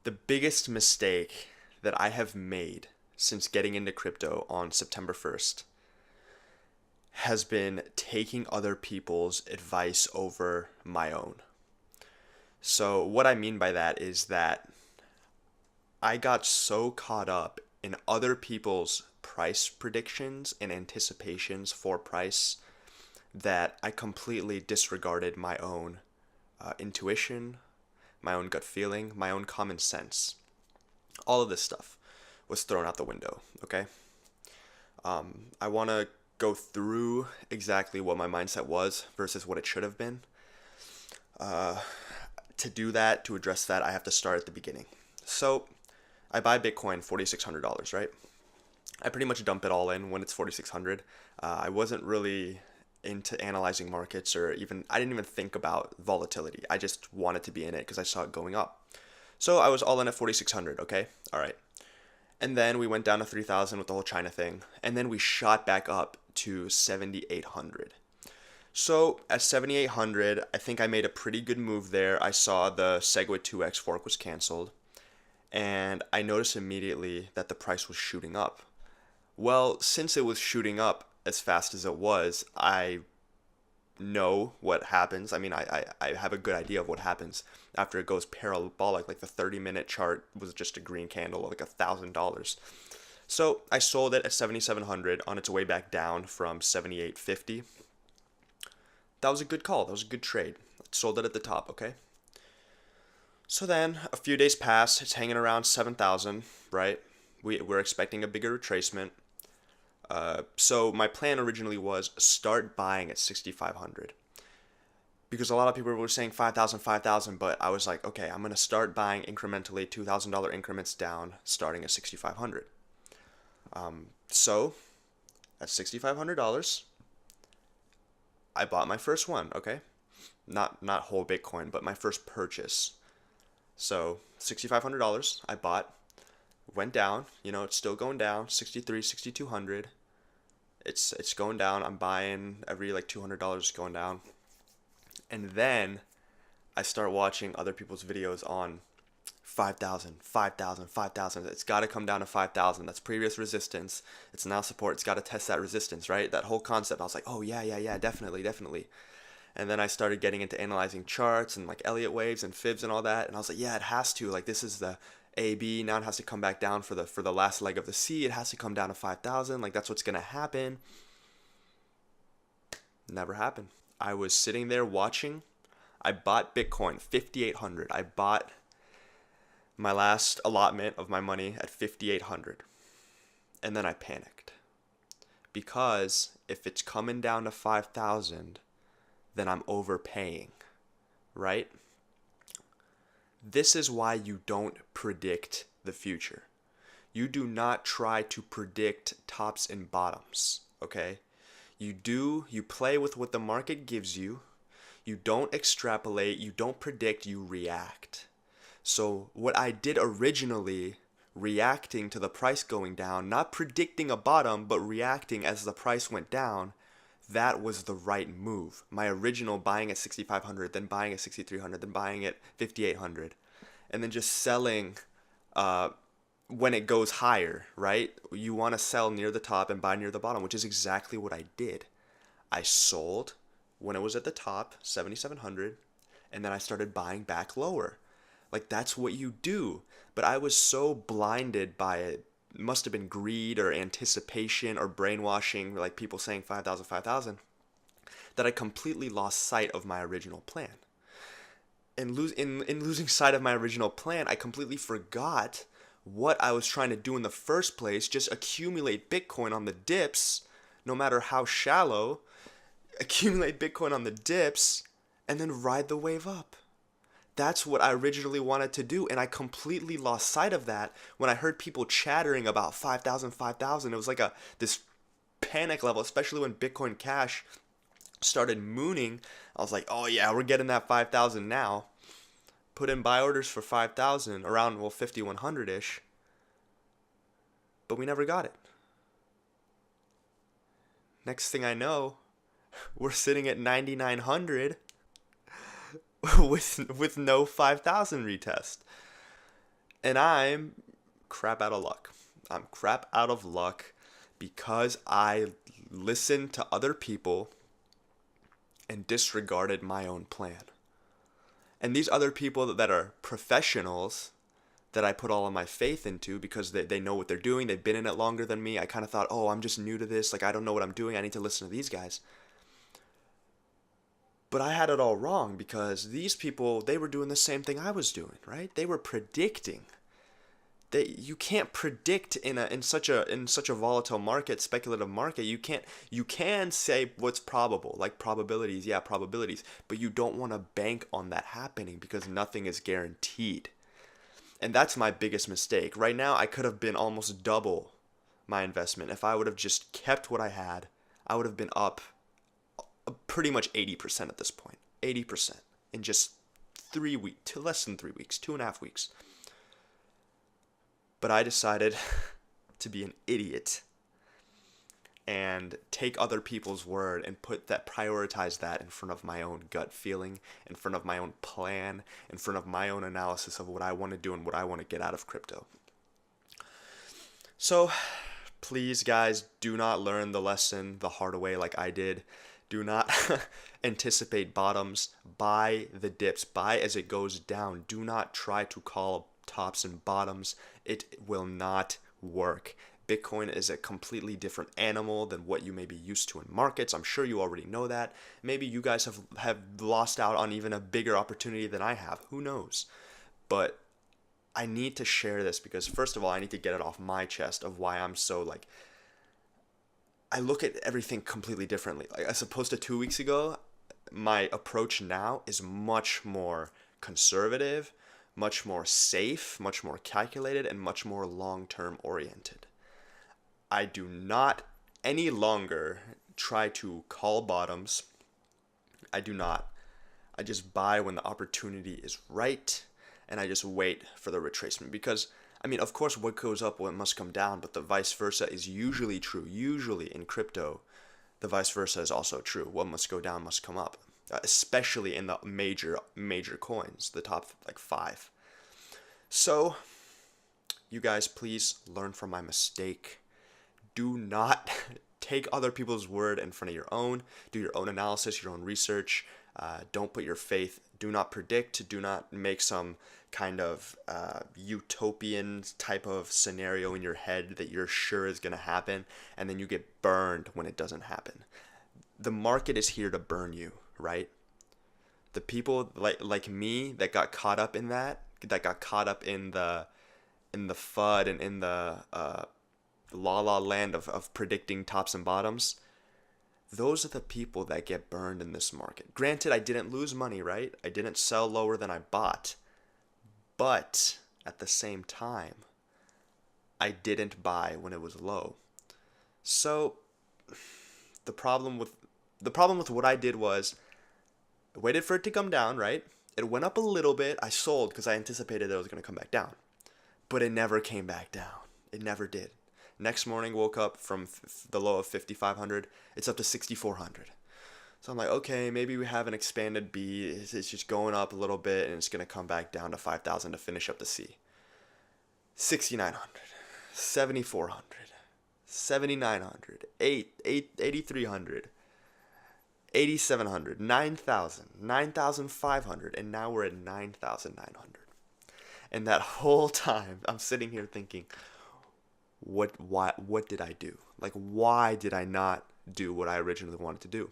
The biggest mistake that I have made since getting into crypto on September 1st has been taking other people's advice over my own. So, what I mean by that is that I got so caught up in other people's price predictions and anticipations for price that I completely disregarded my own intuition, my own gut feeling, my own common sense. All of this stuff was thrown out the window, okay? I want to go through exactly what my mindset was versus what it should have been. To do that, to address that, I have to start at the beginning. So, I buy Bitcoin $4,600, right? I pretty much dump it all in when it's 4,600. I wasn't really into analyzing markets I didn't even think about volatility. I just wanted to be in it because I saw it going up. So I was all in at 4,600, okay? All right. And then we went down to 3,000 with the whole China thing. And then we shot back up to 7,800. So at 7,800, I think I made a pretty good move there. I saw the Segwit 2X fork was canceled. And I noticed immediately that the price was shooting up. Well, since it was shooting up as fast as it was, I know what happens. I mean, I have a good idea of what happens after it goes parabolic. Like the 30-minute chart was just a green candle, like $1,000. So I sold it at 7,700 on its way back down from 7,850. That was a good call. That was a good trade. I sold it at the top, okay? So then a few days pass. It's hanging around 7,000, right? We're expecting a bigger retracement. So my plan originally was start buying at 6,500 because a lot of people were saying 5,000, but I was like, okay, I'm going to start buying incrementally $2,000 increments down starting at 6,500. So at $6,500, I bought my first one, okay? Not whole Bitcoin, but my first purchase. So $6,500 I bought. Went down, it's still going down, 63, 6,200. It's going down. I'm buying every like $200 going down. And then I start watching other people's videos on 5,000, 5,000, 5,000. It's got to come down to 5,000. That's previous resistance. It's now support. It's got to test that resistance, right? That whole concept. I was like, oh yeah, definitely. And then I started getting into analyzing charts and like Elliott waves and fibs and all that. And I was like, yeah, it has to. Like this is the AB, now it has to come back down for the last leg of the C. It has to come down to 5,000. Like that's what's gonna happen. Never happened. I was sitting there watching. I bought Bitcoin 5,800. I bought my last allotment of my money at 5,800. And then I panicked. Because if it's coming down to 5,000, then I'm overpaying, right? This is why you don't predict the future. You do not try to predict tops and bottoms, okay? You play with what the market gives you. You don't extrapolate, you don't predict, you react. So what I did originally, reacting to the price going down, not predicting a bottom, but reacting as the price went down, that was the right move. My original buying at 6,500, then buying at 6,300, then buying at 5,800, and then just selling when it goes higher, right? You want to sell near the top and buy near the bottom, which is exactly what I did. I sold when it was at the top, 7,700, and then I started buying back lower. Like that's what you do. But I was so blinded by it. Must have been greed or anticipation or brainwashing, like people saying 5,000, 5,000, that I completely lost sight of my original plan. And in losing sight of my original plan, I completely forgot what I was trying to do in the first place, just accumulate Bitcoin on the dips, no matter how shallow, accumulate Bitcoin on the dips, and then ride the wave up. That's what I originally wanted to do, and I completely lost sight of that when I heard people chattering about 5,000, 5,000. It was like this panic level, especially when Bitcoin Cash started mooning. I was like, oh yeah, we're getting that 5,000 now. Put in buy orders for 5,000, around 5,100-ish, but we never got it. Next thing I know, we're sitting at 9,900 with no 5,000 retest. And I'm crap out of luck. I'm crap out of luck because I listened to other people and disregarded my own plan. And these other people that are professionals that I put all of my faith into because they know what they're doing, they've been in it longer than me. I kind of thought, oh, I'm just new to this. Like, I don't know what I'm doing. I need to listen to these guys. But I had it all wrong because these people, they were doing the same thing I was doing, right? They were predicting. You can't predict in such a volatile market, speculative market. You can say what's probable, like probabilities, yeah, probabilities, but you don't want to bank on that happening because nothing is guaranteed. And that's my biggest mistake. Right now, I could have been almost double my investment. If I would have just kept what I had, I would have been up pretty much 80% at this point. 80% in just 3 weeks, to less than 3 weeks, 2.5 weeks. But I decided to be an idiot and take other people's word and prioritize that in front of my own gut feeling, in front of my own plan, in front of my own analysis of what I want to do and what I want to get out of crypto. So please, guys, do not learn the lesson the hard way like I did. Do not anticipate bottoms. Buy the dips. Buy as it goes down. Do not try to call tops and bottoms. It will not work. Bitcoin is a completely different animal than what you may be used to in markets. I'm sure you already know that. Maybe you guys have lost out on even a bigger opportunity than I have. Who knows? But I need to share this because, first of all, I need to get it off my chest of why I'm so, like, I look at everything completely differently. Like, as opposed to 2 weeks ago, my approach now is much more conservative, much more safe, much more calculated, and much more long-term oriented. I do not any longer try to call bottoms. I do not. I just buy when the opportunity is right, and I just wait for the retracement. Because, I mean, of course, what goes up, well, it must come down, but the vice versa is usually true. Usually in crypto, the vice versa is also true. What must go down must come up, especially in the major coins, the top, like, 5. So, you guys, please learn from my mistake. Do not take other people's word in front of your own. Do your own analysis, your own research. Don't put your faith. Do not predict. Do not make some kind of utopian type of scenario in your head that you're sure is going to happen, and then you get burned when it doesn't happen. The market is here to burn you, right? The people like me that got caught up in that got caught up in the FUD and in the la la land of predicting tops and bottoms, those are the people that get burned in this market. Granted, I didn't lose money, right? I didn't sell lower than I bought. But at the same time, I didn't buy when it was low. So the problem with what I did was I waited for it to come down, right? It went up a little bit. I sold because I anticipated that it was going to come back down. But it never came back down. It never did. Next morning, woke up from the low of 5,500. It's up to 6,400. So I'm like, okay, maybe we have an expanded B. It's just going up a little bit, and it's going to come back down to 5,000 to finish up the C. 6,900, 7,400, 7,900, 8,300, 8,700, 9,000, 9,500, and now we're at 9,900. And that whole time, I'm sitting here thinking, what did I do? Like, why did I not do what I originally wanted to do?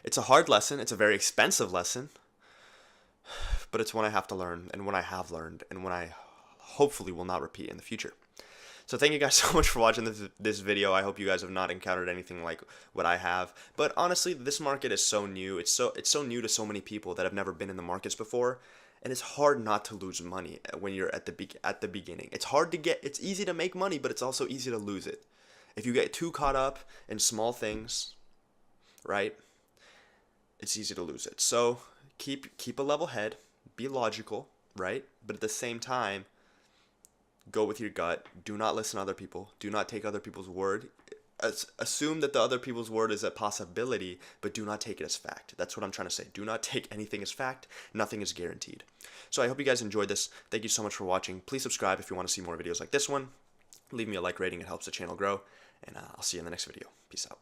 It's a hard lesson. It's a very expensive lesson. But it's one I have to learn, and one I have learned, and one I hopefully will not repeat in the future. So thank you guys so much for watching this video. I hope you guys have not encountered anything like what I have. But honestly, this market is so new. It's so new to so many people that have never been in the markets before. And it's hard not to lose money when you're at the beginning. It's easy to make money, but it's also easy to lose it. If you get too caught up in small things, right? It's easy to lose it. So keep a level head, be logical, right? But at the same time, go with your gut. Do not listen to other people. Do not take other people's word. assume that the other people's word is a possibility, but do not take it as fact. That's what I'm trying to say. Do not take anything as fact. Nothing is guaranteed. So I hope you guys enjoyed this. Thank you so much for watching. Please subscribe if you want to see more videos like this one. Leave me a like rating. It helps the channel grow. And I'll see you in the next video. Peace out.